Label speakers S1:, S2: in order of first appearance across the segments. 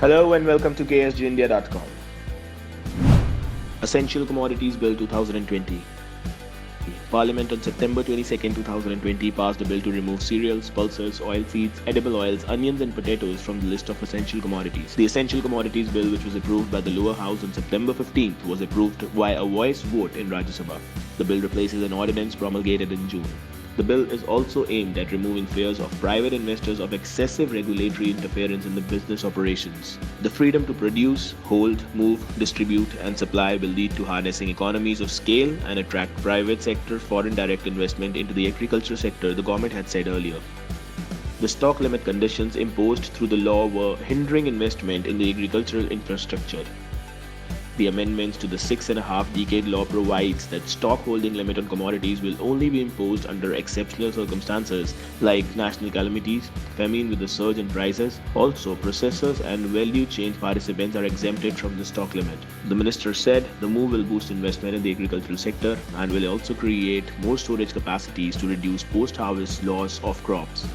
S1: Hello and welcome to KSGIndia.com. Essential Commodities Bill 2020. Parliament on September 22, 2020 passed a bill to remove cereals, pulses, oilseeds, edible oils, onions and potatoes from the list of essential commodities. The Essential Commodities Bill, which was approved by the lower house on September 15th, was approved via a voice vote in Rajya Sabha. The bill replaces an ordinance promulgated in June. The bill is also aimed at removing fears of private investors of excessive regulatory interference in the business operations. The freedom to produce, hold, move, distribute, and supply will lead to harnessing economies of scale and attract private sector foreign direct investment into the agriculture sector, the government had said earlier. The stock limit conditions imposed through the law were hindering investment in the agricultural infrastructure. The amendments to the 6.5-decade law provides that stock holding limit on commodities will only be imposed under exceptional circumstances like national calamities, famine with a surge in prices. Also, processors and value chain participants are exempted from the stock limit. The minister said the move will boost investment in the agricultural sector and will also create more storage capacities to reduce post-harvest loss of crops.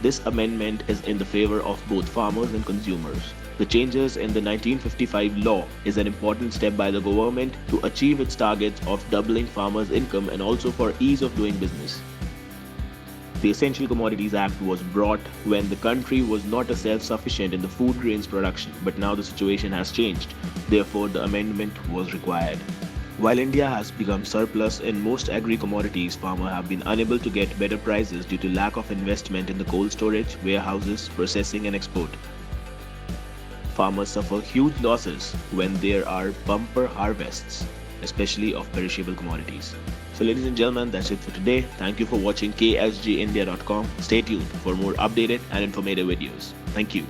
S1: This amendment is in the favor of both farmers and consumers. The changes in the 1955 law is an important step by the government to achieve its targets of doubling farmers' income and also for ease of doing business. The Essential Commodities Act was brought when the country was not self-sufficient in the food grains production, but now the situation has changed. Therefore, the amendment was required. While India has become surplus in most agri-commodities, farmers have been unable to get better prices due to lack of investment in the cold storage, warehouses, processing and export. Farmers suffer huge losses when there are bumper harvests, especially of perishable commodities. So ladies and gentlemen, that's it for today. Thank you for watching KSGIndia.com. Stay tuned for more updated and informative videos. Thank you.